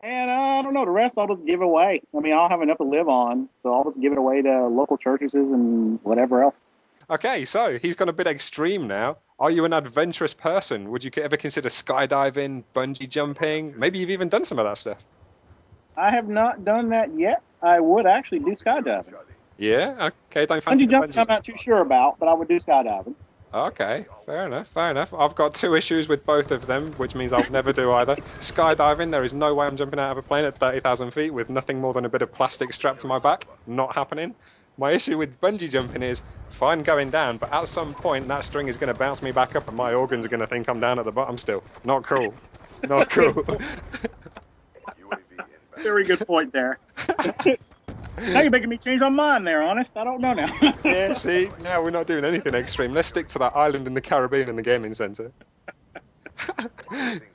And I don't know, the rest I'll just give away. I mean, I'll have enough to live on, so I'll just give it away to local churches and whatever else. Okay, so he's gone a bit extreme now. Are you an adventurous person? Would you ever consider skydiving, bungee jumping? Maybe you've even done some of that stuff. I have not done that yet. I would actually do skydiving. Yeah, okay, don't fancy Bungee the jumping, I'm bungee. not too sure about, but I would do skydiving. Okay, fair enough, fair enough. I've got two issues with both of them, which means I'll never do either. Skydiving, there is no way I'm jumping out of a plane at 30,000 feet with nothing more than a bit of plastic strapped to my back. Not happening. My issue with bungee jumping is fine going down, but at some point that string is going to bounce me back up and my organs are going to think I'm down at the bottom still. Not cool. Not cool. Very good point there. Now you're making me change my mind there, honest. I don't know now. Yeah, see, now we're not doing anything extreme. Let's stick to that island in the Caribbean in the gaming centre.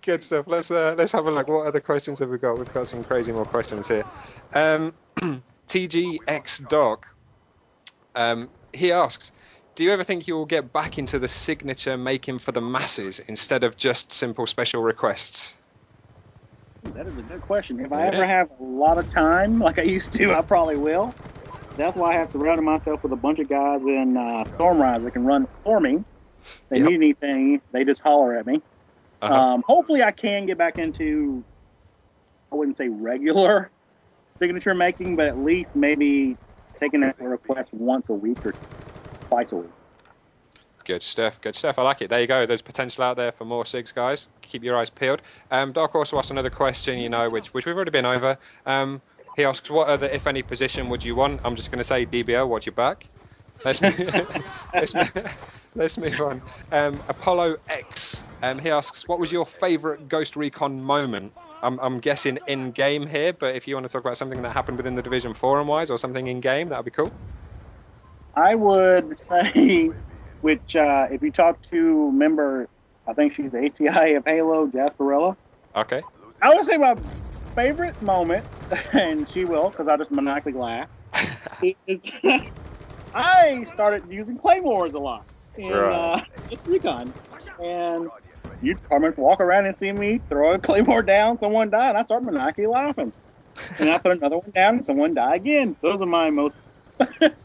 Good stuff. Let's have a look. What other questions have we got? We've got some crazy more questions here. Um, TGX Dog. He asks, do you ever think you will get back into the signature making for the masses instead of just simple special requests? That is a good question. If I ever have a lot of time, like I used to, I probably will. That's why I have surrounded myself with a bunch of guys in Stormrise that can run for me. If they need anything, they just holler at me. Hopefully, I can get back into, I wouldn't say regular signature making, but at least maybe taking a request once a week or twice a week. Good stuff, good stuff. I like it. There you go. There's potential out there for more SIGs, guys. Keep your eyes peeled. Dark also asked another question, which we've already been over. He asks, what other, if any, position would you want? I'm just going to say DBL, watch your back. Let's move on. Apollo X. He asks, what was your favourite Ghost Recon moment? I'm guessing in-game here, but if you want to talk about something that happened within the Division forum-wise or something in-game, that would be cool. I would say, which if you talk to a member, I think she's the ATI of Halo, Jasperella. Okay. I would say my favorite moment, and she will, because I just maniacally laugh, is I started using claymores a lot in Recon. And you'd come and walk around and see me throw a claymore down, someone died, and I start maniacally laughing. And I put another one down, and someone died again. So those are my most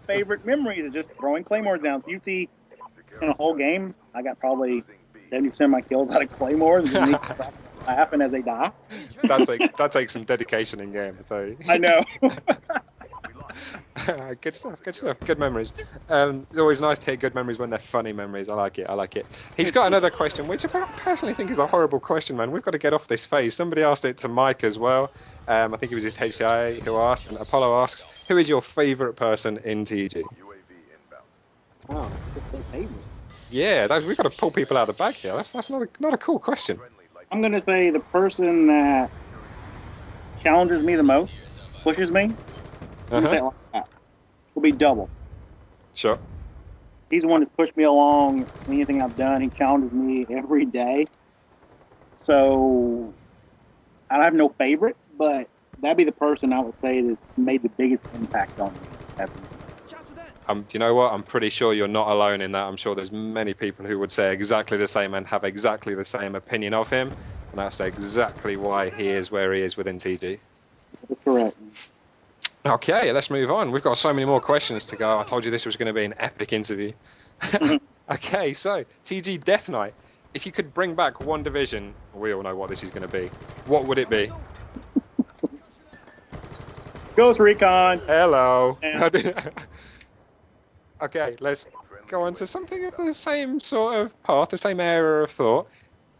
favorite memories, of just throwing claymores down. So you see, in a whole game, I got probably 70% of my kills out of claymores, and me laughing as they die. That takes some dedication in game. So I know. Good stuff, good stuff, good memories. It's always nice to hear good memories when they're funny memories. I like it, I like it. He's got another question, which I personally think is a horrible question, man. We've got to get off this phase. Somebody asked it to Mike as well. I think it was his HIA who asked, and Apollo asks, who is your favourite person in TG? Oh, favorite. Yeah, we've got to pull people out of the bag here. That's not a cool question. I'm going to say the person that challenges me the most, pushes me, will be Double. Sure. He's the one that's pushed me along anything I've done. He challenges me every day. So I have no favorites, but that'd be the person I would say that made the biggest impact on me. Do you know what? I'm pretty sure you're not alone in that. I'm sure there's many people who would say exactly the same and have exactly the same opinion of him. And that's exactly why he is where he is within TG. That's correct. Okay, let's move on. We've got so many more questions to go. I told you this was going to be an epic interview. Okay, so TG Death Knight. If you could bring back one division, we all know what this is going to be. What would it be? Ghost Recon. Hello. Okay, let's go on to something of the same sort of path, the same area of thought.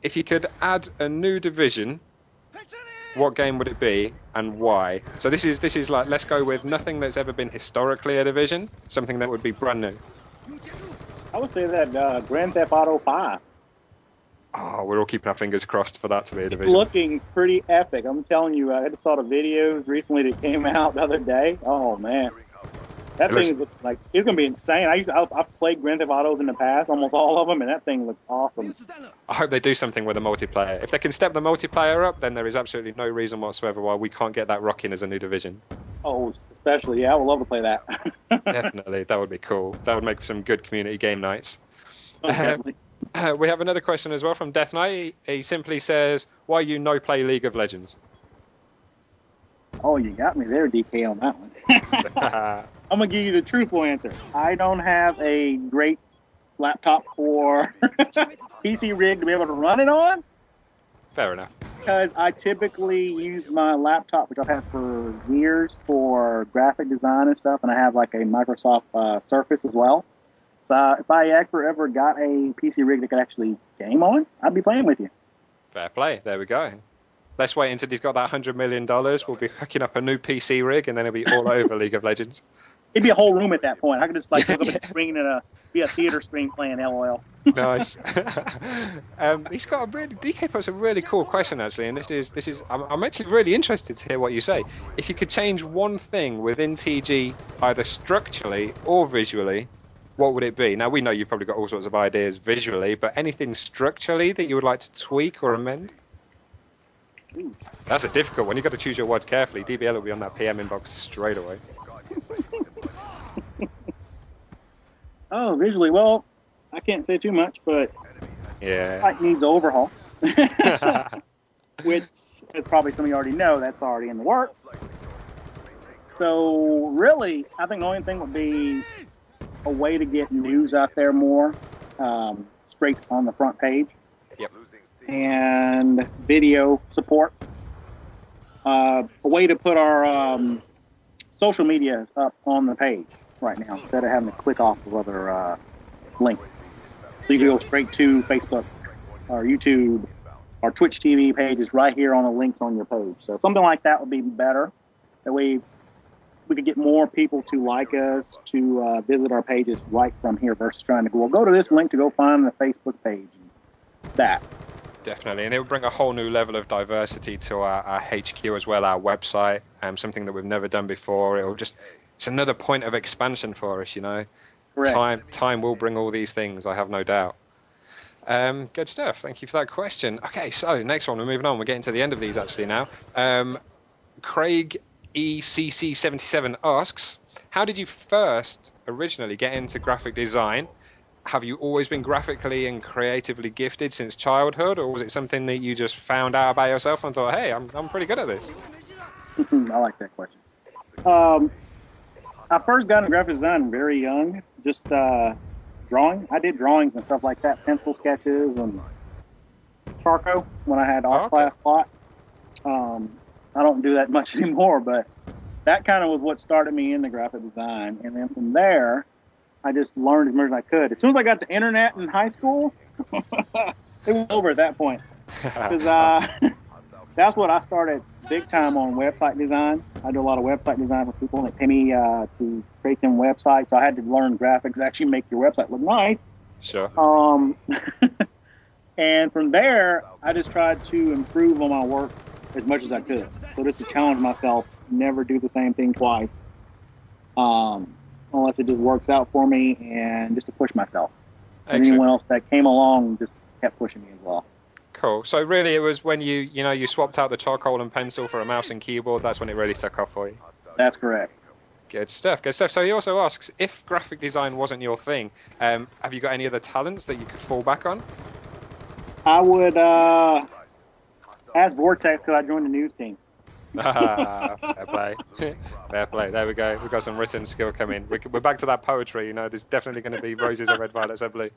If you could add a new division, what game would it be and why? So this is like, let's go with nothing that's ever been historically a division, something that would be brand new. I would say that Grand Theft Auto 5. Oh, we're all keeping our fingers crossed for that to be a division. It's looking pretty epic. I'm telling you, I just saw the videos recently that came out the other day. Oh, man. That thing looks like it's going to be insane. I've played Grand Theft Autos in the past, almost all of them, and that thing looks awesome. I hope they do something with the multiplayer. If they can step the multiplayer up, then there is absolutely no reason whatsoever why we can't get that rocking as a new division. Oh, especially, yeah, I would love to play that. Definitely, that would be cool. That would make for some good community game nights. Oh, we have another question as well from Death Knight. He simply says, why you no play League of Legends? Oh, you got me there, DK, on that one. I'm gonna give you the truthful answer. I don't have a great laptop or PC rig to be able to run it on. Fair enough. Because I typically use my laptop, which I've had for years, for graphic design and stuff, and I have like a Microsoft Surface as well. So if I ever got a PC rig that could actually game on, I'd be playing with you. Fair play. There we go. Let's wait until he's got that $100 million. We'll be hooking up a new PC rig, and then it'll be all over League of Legends. It'd be a whole room at that point. I could just like look up at the screen and be a theater screen playing LOL. Nice. He's got a really, DK puts a really cool question actually, and this is I'm actually really interested to hear what you say. If you could change one thing within TG, either structurally or visually, what would it be? Now we know you've probably got all sorts of ideas visually, but anything structurally that you would like to tweak or amend? Ooh. That's a difficult one. You've got to choose your words carefully. DBL will be on that PM inbox straight away. Oh, visually, well, I can't say too much, but yeah, it needs overhaul. Which, as probably some of you already know, that's already in the works. So really, I think the only thing would be a way to get news out there more, straight on the front page. Yep. And video support. A way to put our social media up on the page right now instead of having to click off of other links. So you can go straight to Facebook or YouTube or Twitch TV pages right here on the links on your page. So something like that would be better. That way we could get more people to like us, to visit our pages right from here versus trying to go, well, go to this link to go find the Facebook page. That. Definitely, and it will bring a whole new level of diversity to our HQ as well, our website, something that we've never done before. It's another point of expansion for us, you know. Correct. Time will bring all these things, I have no doubt. Good stuff. Thank you for that question. Okay, so next one, we're moving on. We're getting to the end of these actually now. Craig ECC77 asks, how did you first originally get into graphic design? Have you always been graphically and creatively gifted since childhood, or was it something that you just found out about yourself and thought, hey, I'm pretty good at this? I like that question. I first got into graphic design very young, just drawing. I did drawings and stuff like that, pencil sketches and charcoal when I had off-class spot. I don't do that much anymore, but that kind of was what started me into graphic design. And then from there, I just learned as much as I could. As soon as I got the internet in high school, it was over at that point. Because that's what I started big time on website design. I do a lot of website design for people that pay me to create them websites. So I had to learn graphics, actually make your website look nice. Sure. And from there, I just tried to improve on my work as much as I could. So just to challenge myself, never do the same thing twice. Unless it just works out for me, and just to push myself. Excellent. And anyone else that came along just kept pushing me as well. Cool. So really it was when you swapped out the charcoal and pencil for a mouse and keyboard, that's when it really took off for you? That's correct. Good stuff, good stuff. So he also asks, if graphic design wasn't your thing, have you got any other talents that you could fall back on? I would ask Vortex because I joined the news team. Fair play. Fair play. There we go. We've got some written skill coming. We're back to that poetry, you know. There's definitely going to be roses are red, violets are blue.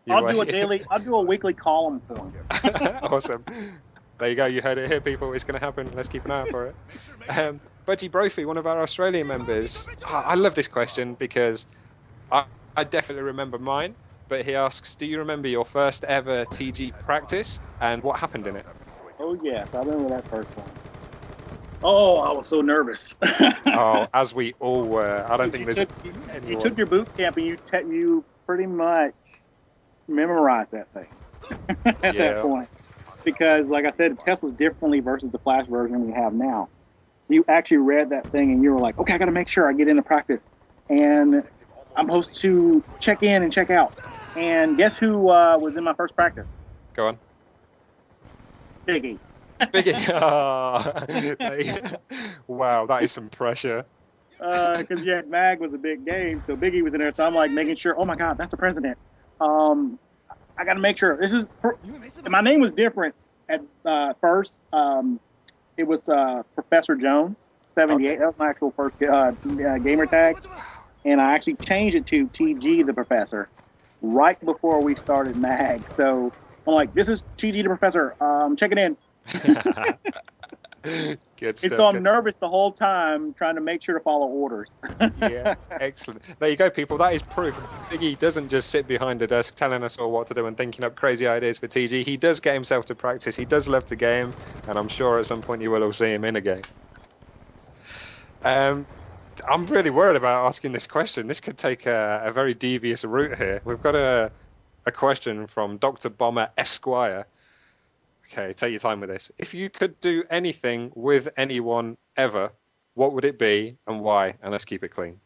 I'll do a weekly column for him. Awesome. There you go. You heard it here, people. It's going to happen. Let's keep an eye out for it. Budgie Brophy, one of our Australian members. I love this question because I definitely remember mine. But he asks, do you remember your first ever TG practice and what happened in it? Oh, yes. I remember that first one. Oh, I was so nervous. Oh, as we all were. I don't think there's anyone. You took your boot camp and you pretty much memorized that thing at that point. Because, like I said, the test was differently versus the flash version we have now. So you actually read that thing and you were like, okay, I got to make sure I get into practice. And I'm supposed to check in and check out. And guess who was in my first practice? Go on. Biggie. Biggie. Oh. Wow, that is some pressure. Because Mag was a big game, so Biggie was in there. So I'm like making sure. Oh my God, that's the president. I got to make sure this is. My name was different at first. It was Professor Jones. 78. Okay. That was my actual first gamer tag, and I actually changed it to TG-TheProfessor right before we started Mag. So I'm like, "This is TG-TheProfessor. Checking in." Good And so stuff. I'm Good stuff. nervous the whole time, trying to make sure to follow orders. Yeah, excellent. There you go, people. That is proof. Biggie doesn't just sit behind a desk telling us all what to do and thinking up crazy ideas for TG. He does get himself to practice. He does love to game, and I'm sure at some point you will all see him in a game. Um, I'm really worried about asking this question. This could take a very devious route here. We've got a question from Dr. Bomber Esquire. Okay, take your time with this. If you could do anything with anyone ever, what would it be and why? And let's keep it clean.